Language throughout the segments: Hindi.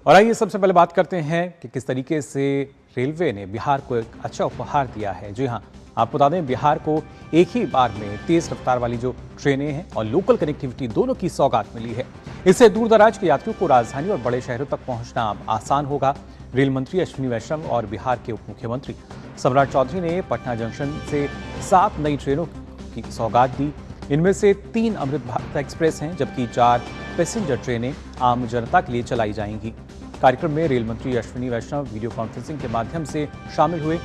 और आइए सबसे पहले बात करते हैं कि किस तरीके से रेलवे ने बिहार को एक अच्छा उपहार दिया है। जी हाँ, आपको बता दें, बिहार को एक ही बार में तेज रफ्तार वाली जो ट्रेनें हैं और लोकल कनेक्टिविटी दोनों की सौगात मिली है। इससे दूर दराज के यात्रियों को राजधानी और बड़े शहरों तक पहुंचना आसान होगा। रेल मंत्री अश्विनी वैष्णव और बिहार के उप मुख्यमंत्री सम्राट चौधरी ने पटना जंक्शन से 7 नई ट्रेनों की सौगात दी। इनमें से 3 अमृत भारत एक्सप्रेस हैं, जबकि 4 पैसेंजर ट्रेनें आम जनता के लिए चलाई जाएंगी। कार्यक्रम में रेल मंत्री अश्विनी वैष्णव वीडियो कॉन्फ्रेंसिंग के माध्यम से शामिल हुए।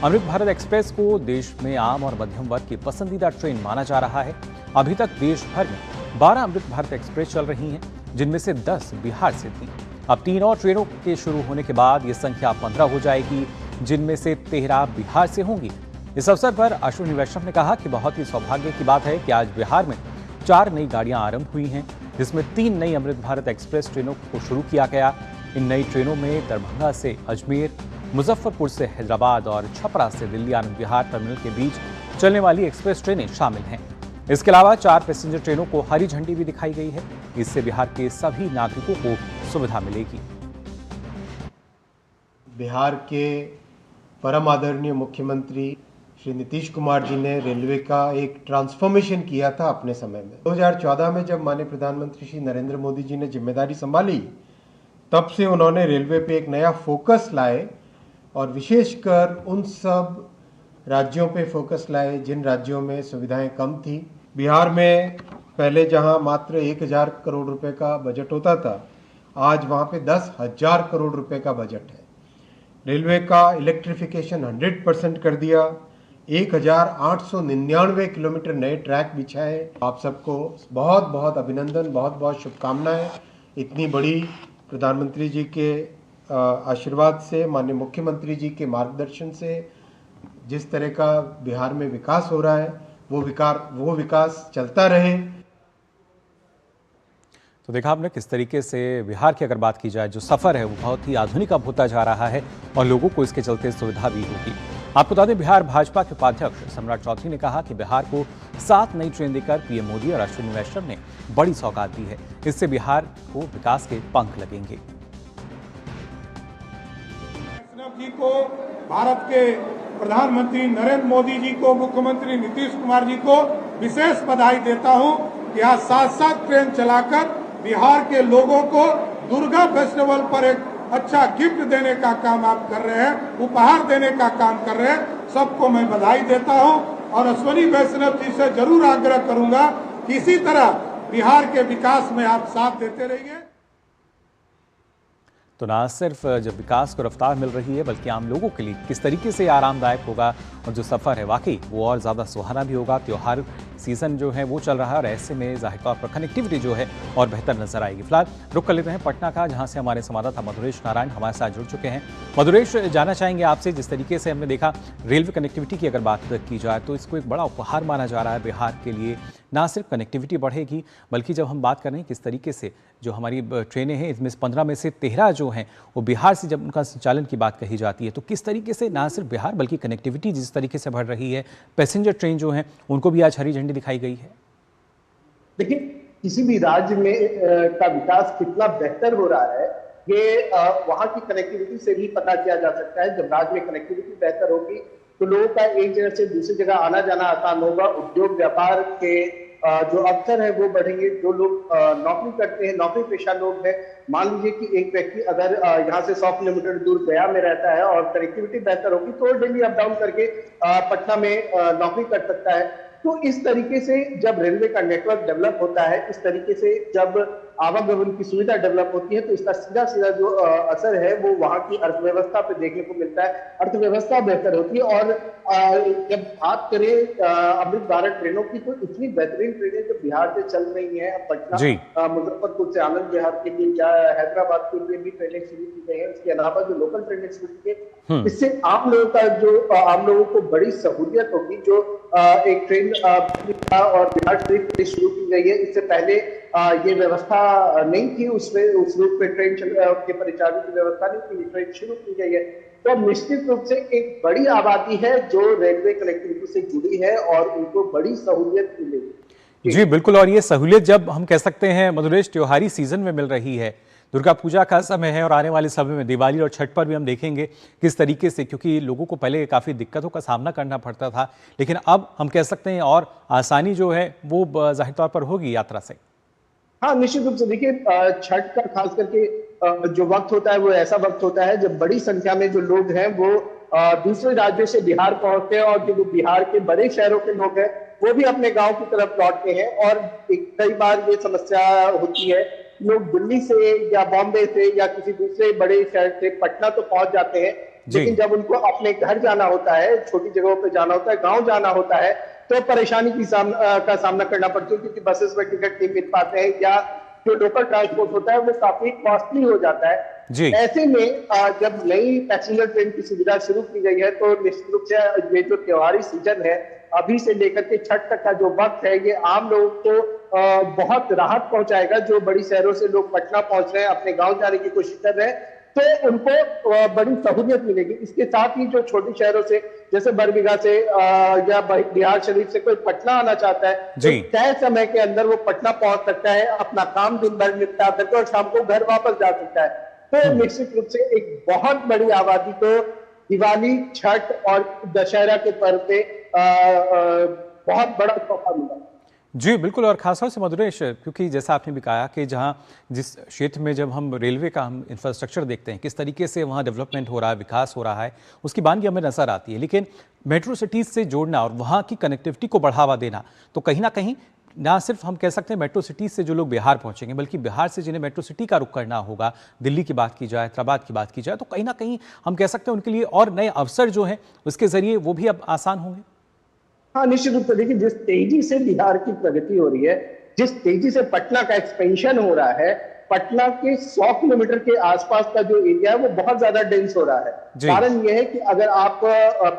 अमृत भारत एक्सप्रेस को देश में आम और मध्यम वर्ग की पसंदीदा ट्रेन माना जा रहा है। अभी तक देश भर में 12 अमृत भारत एक्सप्रेस चल रही हैं, जिनमें से 10 बिहार से थी। अब 3 और ट्रेनों के शुरू होने के बाद ये संख्या 15 हो जाएगी, जिनमें से 13 बिहार से होंगी। इस अवसर पर अश्विनी वैष्णव ने कहा कि बहुत ही सौभाग्य की बात है कि आज बिहार में 4 नई गाड़ियां आरंभ हुई हैं, जिसमें 3 नई अमृत भारत एक्सप्रेस ट्रेनों को शुरू किया गया। इन नई ट्रेनों में दरभंगा से अजमेर, मुजफ्फरपुर से हैदराबाद और छपरा से दिल्ली आनंद विहार टर्मिनल के बीच चलने वाली एक्सप्रेस ट्रेनें शामिल हैं। इसके अलावा 4 पैसेंजर ट्रेनों को हरी झंडी भी दिखाई गई है। इससे बिहार के सभी नागरिकों को सुविधा मिलेगी। बिहार के परम आदरणीय मुख्यमंत्री श्री नीतीश कुमार जी ने रेलवे का एक ट्रांसफॉर्मेशन किया था अपने समय में। 2014 में जब माननीय प्रधानमंत्री श्री नरेंद्र मोदी जी ने जिम्मेदारी संभाली, तब से उन्होंने रेलवे पे एक नया फोकस लाए और विशेषकर उन सब राज्यों पे फोकस लाए जिन राज्यों में सुविधाएं कम थी। बिहार में पहले जहां मात्र 1000 करोड़ रुपए का बजट होता था, आज वहां पे 10,000 करोड़ रुपए का बजट है। रेलवे का इलेक्ट्रिफिकेशन 100% कर दिया। 1899 किलोमीटर नए ट्रैक बिछाए। आप सबको बहुत बहुत अभिनंदन, बहुत बहुत शुभकामनाएं। इतनी बड़ी प्रधानमंत्री जी के आशीर्वाद से, माननीय मुख्यमंत्री जी के मार्गदर्शन से जिस तरह का बिहार में विकास हो रहा है, वो विकास चलता रहे। तो देखा आपने किस तरीके से बिहार की अगर बात की जाए, जो सफर है वो बहुत ही आधुनिक अब होता जा रहा है और लोगों को इसके चलते सुविधा भी होगी। आपको बता दें, बिहार भाजपा के उपाध्यक्ष सम्राट चौधरी ने कहा कि बिहार को 7 नई ट्रेन देकर पीएम मोदी और अश्विनी वैष्णव ने बड़ी सौगात दी है। इससे बिहार को विकास के पंख लगेंगे। वैष्णव जी को, भारत के प्रधानमंत्री नरेंद्र मोदी जी को, मुख्यमंत्री नीतीश कुमार जी को विशेष बधाई देता हूं कि आज 7 ट्रेन चलाकर बिहार के लोगों को दुर्गा फेस्टिवल पर एक अच्छा गिफ्ट देने का काम आप कर रहे हैं, उपहार देने का काम कर रहे हैं। सबको मैं बधाई देता हूं और अश्विनी वैष्णव जी से जरूर आग्रह करूंगा कि इसी तरह बिहार के विकास में आप साथ देते रहिए। तो ना सिर्फ जब विकास को रफ्तार मिल रही है, बल्कि आम लोगों के लिए किस तरीके से आरामदायक होगा और जो सफ़र है वाकई वो और ज़्यादा सुहाना भी होगा। त्योहार सीज़न जो है वो चल रहा है और ऐसे में ज़ाहिर तौर पर कनेक्टिविटी जो है और बेहतर नजर आएगी। फिलहाल रुक कर लेते हैं पटना का, जहां से हमारे संवाददाता मधुरेश नारायण हमारे साथ जुड़ चुके हैं। मधुरेश, जानना चाहेंगे आपसे, जिस तरीके से हमने देखा रेलवे कनेक्टिविटी की अगर बात की जाए तो इसको एक बड़ा उपहार माना जा रहा है बिहार के लिए। ना सिर्फ कनेक्टिविटी बढ़ेगी, बल्कि जब हम बात कर रहे हैं किस तरीके से जो हमारी ट्रेनें हैं, इसमें 15 में से 13 जो हैं वो बिहार से जब उनका संचालन की बात कही जाती है, तो किस तरीके से ना सिर्फ बिहार बल्कि कनेक्टिविटी जिस तरीके से बढ़ रही है, पैसेंजर ट्रेन जो हैं उनको भी आज हरी झंडी दिखाई गई है। देखिए, किसी भी राज्य में का विकास कितना बेहतर हो रहा है, ये वहाँ की कनेक्टिविटी से भी पता किया जा सकता है। जब राज्य में कनेक्टिविटी बेहतर होगी तो लोगों का एक जगह से दूसरी जगह आना जाना आसान होगा। उद्योग व्यापार के जो अवसर है वो बढ़ेंगे। जो लोग नौकरी करते हैं, नौकरी पेशा लोग हैं, मान लीजिए कि एक व्यक्ति अगर यहाँ से 100 किलोमीटर दूर गया में रहता है और कनेक्टिविटी बेहतर होगी तो डेली अप डाउन करके पटना में नौकरी कर सकता है। तो इस तरीके से जब रेलवे का नेटवर्क डेवलप होता है, इस तरीके से जब आवागमन की सुविधा डेवलप होती है, तो इसका सीधा सीधा जो असर है वो वहां की अर्थव्यवस्था पे देखने को मिलता है। अर्थव्यवस्था बेहतर होती है। और जब बात करें अमृत भारत ट्रेनों की, तो इतनी बेहतरीन ट्रेनें जो बिहार से चल रही हैं, पटना मुजफ्फरपुर से आनंद विहार के लिए, हैदराबाद के लिए भी ट्रेनें शुरू की गई है। इसके अलावा जो लोकल ट्रेनें शुरू की गई, इससे आम लोगों को बड़ी सहूलियत होगी। जो एक ट्रेन और बिहार शरीफ शुरू की गई है, इससे पहले ये व्यवस्था नहीं थी, उस रूट पे ट्रेन के परिचालन की व्यवस्था नहीं थी, ट्रेन शुरू की गई है। तो निश्चित रूप से एक बड़ी आबादी है जो रेलवे कनेक्टिविटी से जुड़ी है और उनको बड़ी सहूलियत मिलेगी। जी बिल्कुल, और ये सहूलियत जब हम कह सकते हैं मधुरेश त्योहारी सीजन में मिल रही है, दुर्गा पूजा का समय है और आने वाले समय में दिवाली और छठ पर भी हम देखेंगे किस तरीके से, क्योंकि लोगों को पहले काफ़ी दिक्कतों का सामना करना पड़ता था, लेकिन अब हम कह सकते हैं और आसानी जो है वो जाहिर तौर पर होगी यात्रा से। हाँ, निश्चित रूप से देखिए, छठ का खास करके जो वक्त होता है वो ऐसा वक्त होता है जब बड़ी संख्या में जो लोग हैं वो दूसरे राज्यों से बिहार पहुंचते हैं, और जो बिहार के बड़े शहरों के लोग हैं वो भी अपने गांव की तरफ लौटते हैं। और कई बार ये समस्या होती है, लोग दिल्ली से या बॉम्बे से या किसी दूसरे बड़े शहर से पटना तो पहुंच जाते हैं, लेकिन जब उनको अपने घर जाना होता है, छोटी जगहों पे जाना होता है, गांव जाना होता है, तो परेशानी का सामना करना पड़ता है, क्योंकि बसेस में टिकट नहीं मिल पाते हैं या जो लोकल ट्रांसपोर्ट होता है वो काफी कॉस्टली हो जाता है जी। ऐसे में जब नई पैसेंजर ट्रेन की सुविधा शुरू की गई है तो निश्चित रूप से ये जो त्योहारी सीजन है अभी से लेकर के छठ तक का जो वक्त है, ये आम लोगों को बहुत राहत पहुंचाएगा। जो बड़ी शहरों से लोग पटना पहुंच रहे हैं, अपने गांव जाने की कोशिश कर रहे हैं, तो उनको बड़ी सहूलियत मिलेगी। इसके साथ ही जो छोटे शहरों से जैसे बरबीघा से या बिहार शरीफ से कोई पटना आना चाहता है तो तय समय के अंदर वो पटना पहुंच सकता है, अपना काम दिन भर निपटा करके और शाम को घर वापस जा सकता है। तो निश्चित रूप से एक बहुत बड़ी आबादी को दिवाली, छठ और दशहरा के पर्व पे बहुत बड़ा तोहफा मिला जी। बिल्कुल, और खासतौर से मधुरेश, क्योंकि जैसा आपने भी कहा कि जहां जिस क्षेत्र में जब हम रेलवे का हम इंफ्रास्ट्रक्चर देखते हैं, किस तरीके से वहां डेवलपमेंट हो रहा है, विकास हो रहा है, उसकी बानगी हमें नजर आती है, लेकिन मेट्रो सिटीज से जोड़ना और वहां की कनेक्टिविटी को बढ़ावा देना, तो कहीं ना कहीं ना सिर्फ हम कह सकते हैं मेट्रो सिटीज से जो लोग बिहार पहुंचेंगे, बल्कि बिहार से जिन्हें मेट्रो सिटी का रुख करना होगा, दिल्ली की बात की जाए, हैदराबाद की बात की जाए, तो कहीं ना कहीं हम कह सकते हैं उनके लिए और नए अवसर जो हैं उसके जरिए वो भी अब आसान होंगे। हाँ, निश्चित रूप से देखिए, जिस तेजी से बिहार की प्रगति हो रही है, जिस तेजी से पटना का एक्सपेंशन हो रहा है, पटना के 100 किलोमीटर के आसपास का जो एरिया है वो बहुत ज्यादा डेंस हो रहा है। कारण यह है कि अगर आप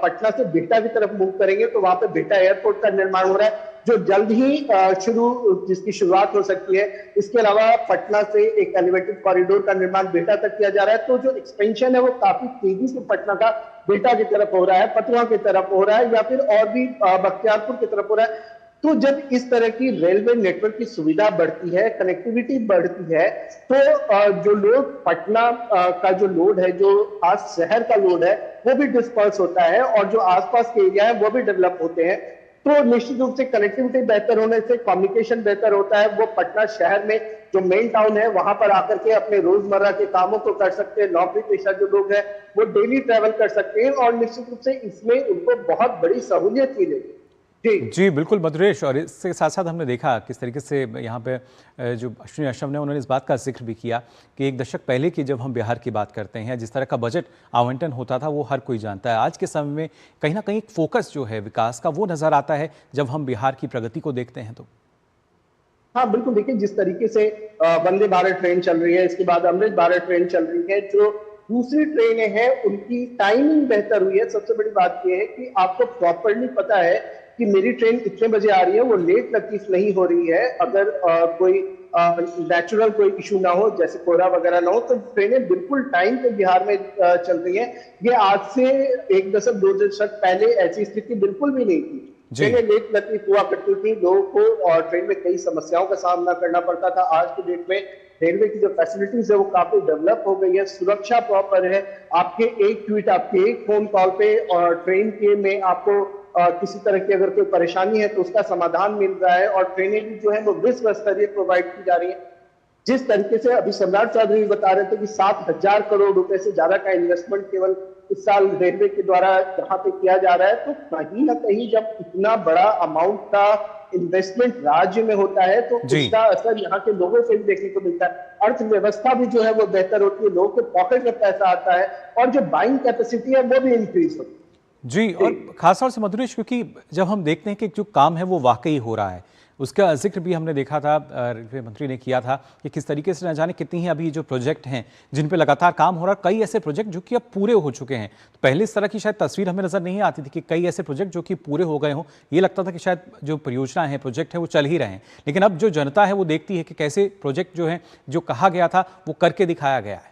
पटना से बिहटा की तरफ मूव करेंगे तो वहां पे बिहटा एयरपोर्ट का निर्माण हो रहा है, जो जल्द ही जिसकी शुरुआत हो सकती है। इसके अलावा पटना से एक एलिवेटेड कॉरिडोर का निर्माण बिहटा तक किया जा रहा है। तो जो एक्सपेंशन है वो काफी तेजी से पटना का बिहटा की तरफ हो रहा है, पटुआ की तरफ हो रहा है, या फिर और भी बख्तियारपुर की तरफ हो रहा है। तो जब इस तरह की रेलवे नेटवर्क की सुविधा बढ़ती है, कनेक्टिविटी बढ़ती है, तो जो लोग पटना का जो लोड है, जो खास शहर का लोड है, वो भी डिस्पर्स होता है और जो आसपास के एरिया है वो भी डेवलप होते हैं। तो निश्चित रूप से कनेक्टिविटी बेहतर होने से कम्युनिकेशन बेहतर होता है। वो पटना शहर में जो मेन टाउन है वहां पर आकर के अपने रोजमर्रा के कामों को कर सकते हैं। नौकरी पेशा जो लोग हैं वो डेली ट्रैवल कर सकते हैं और निश्चित रूप से इसमें उनको बहुत बड़ी सहूलियत मिलेगी। जी बिल्कुल मधुरेश, और इसके साथ साथ हमने देखा किस तरीके से यहाँ पे जो अश्विनी अशरफ ने उन्होंने इस बात का जिक्र भी किया कि एक दशक पहले की जब हम बिहार की बात करते हैं, जिस तरह का बजट आवंटन होता था वो हर कोई जानता है। आज के समय में कहीं ना कहीं एक फोकस जो है विकास का वो नजर आता है जब हम बिहार की प्रगति को देखते हैं। तो हाँ बिल्कुल, देखिए जिस तरीके से वंदे भारत ट्रेन चल रही है, इसके बाद अमृत भारत ट्रेन चल रही है, जो दूसरी ट्रेनें हैं उनकी टाइमिंग बेहतर हुई है। सबसे बड़ी बात यह है कि आपको प्रॉपरली पता है कि मेरी ट्रेन इतने बजे आ रही है, वो लेट लतीफ नहीं हो रही है। अगर कोई नेचुरल कोई इशू ना हो, जैसे कोहरा वगैरह ना हो, तो ट्रेनें बिल्कुल टाइम पे बिहार में चल रही हैं। ये आज से 1 दशक 2 दशक पहले ऐसी स्थिति बिल्कुल भी नहीं थी। ट्रेनें लेट लतीफ हुआ करती थी, लोगों को और ट्रेन में कई समस्याओं का सामना करना पड़ता था। आज के डेट में रेलवे की जो फैसिलिटीज है वो काफी डेवलप हो गई है, सुरक्षा प्रॉपर है। आपके एक ट्वीट, आपके एक फोन कॉल पे और ट्रेन के में आपको किसी तरह की अगर कोई परेशानी है तो उसका समाधान मिल रहा है। और ट्रेनें भी जो है वो विश्व स्तरीय प्रोवाइड की जा रही है। जिस तरीके से अभी सम्राट चौधरी बता रहे थे कि 7,000 करोड़ रुपए से ज्यादा का इन्वेस्टमेंट केवल इस साल रेलवे के द्वारा यहाँ पे किया जा रहा है, तो कहीं ना कहीं जब इतना बड़ा अमाउंट का इन्वेस्टमेंट राज्य में होता है तो उसका असर यहाँ के लोगों से भी देखने को मिलता है। अर्थव्यवस्था भी जो है वो बेहतर होती है, लोगों के पॉकेट में पैसा आता है और जो बाइंग कैपेसिटी है वो भी इंक्रीज होती है। जी, और खासतौर से मधुरेश, क्योंकि जब हम देखते हैं कि जो काम है वो वाकई हो रहा है, उसका जिक्र भी हमने देखा था, रेलवे मंत्री ने किया था कि किस तरीके से न जाने कितनी ही अभी जो प्रोजेक्ट हैं जिन पे लगातार काम हो रहा है, कई ऐसे प्रोजेक्ट जो कि अब पूरे हो चुके हैं। तो पहले इस तरह की शायद तस्वीर हमें नजर नहीं आती थी कि कई ऐसे प्रोजेक्ट जो कि पूरे हो गए हों। ये लगता था कि शायद जो परियोजना है, प्रोजेक्ट है, वो चल ही रहे हैं, लेकिन अब जो जनता है वो देखती है कि कैसे प्रोजेक्ट जो है जो कहा गया था वो करके दिखाया गया है।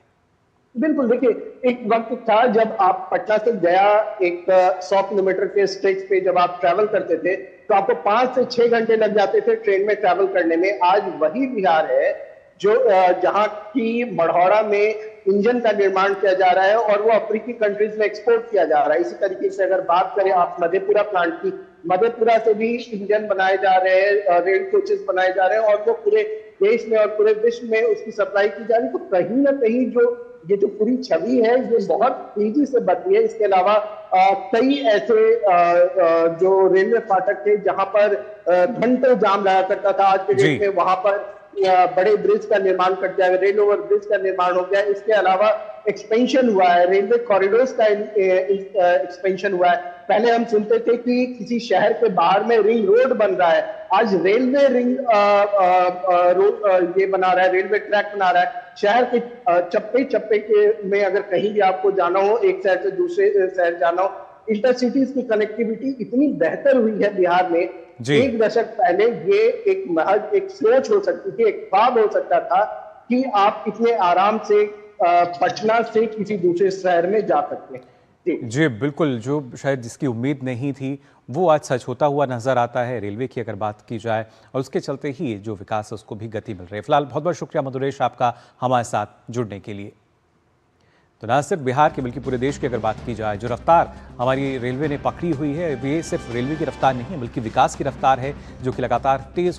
बिल्कुल, देखिए एक वक्त था जब आप पटना से गया एक 100 किलोमीटर के स्ट्रेच पे जब आप ट्रैवल करते थे तो आपको 5 से 6 घंटे लग जाते थे ट्रेन में ट्रैवल करने में। आज वही बिहार है जो जहां की मढ़ौरा में इंजन का निर्माण किया जा रहा है और वो अफ्रीकी कंट्रीज में एक्सपोर्ट किया जा रहा है। इसी तरीके से अगर बात करें आप मधेपुरा प्लांट की, मधेपुरा से भी इंजन बनाए जा रहे हैं, रेल कोचेस बनाए जा रहे हैं और वो पूरे देश में और पूरे विश्व में उसकी सप्लाई की जा रही है। तो कहीं ना कहीं ये जो पूरी छवि है ये बहुत तेजी से बढ़ती है। इसके अलावा कई ऐसे जो रेलवे फाटक थे जहां पर घंटों जाम लगा करता था, आज के डेट में वहां पर बड़े ब्रिज का निर्माण कर दिया, रेल ओवर ब्रिज का निर्माण हो गया। इसके अलावा एक्सपेंशन हुआ है, रेलवे कॉरिडोर्स का एक्सपेंशन हुआ है। पहले हम सुनते थे कि किसी शहर के बाहर में रिंग रोड बन रहा है, आज रेलवे रिंग रोड ये बना रहा है, रेलवे ट्रैक बना रहा है। शहर के चप्पे चप्पे के में अगर कहीं भी आपको जाना हो, एक शहर से दूसरे शहर जाना हो, इंटरसिटीज की कनेक्टिविटी इतनी बेहतर हुई है बिहार में। एक दशक पहले ये एक महज एक सोच हो सकती थी, एक ख्वाब हो सकता था कि आप इतने आराम से पटना से किसी दूसरे शहर में जा सकते हैं। जी बिल्कुल, जो शायद जिसकी उम्मीद नहीं थी वो आज सच होता हुआ नजर आता है। रेलवे की अगर बात की जाए और उसके चलते ही जो विकास है उसको भी गति मिल रही है। फिलहाल बहुत बहुत शुक्रिया मधुरेश आपका हमारे साथ जुड़ने के लिए। तो न सिर्फ बिहार के बल्कि पूरे देश की अगर बात की जाए, जो रफ्तार हमारी रेलवे ने पकड़ी हुई है, ये सिर्फ रेलवे की रफ्तार नहीं है बल्कि विकास की रफ्तार है, जो कि लगातार तेज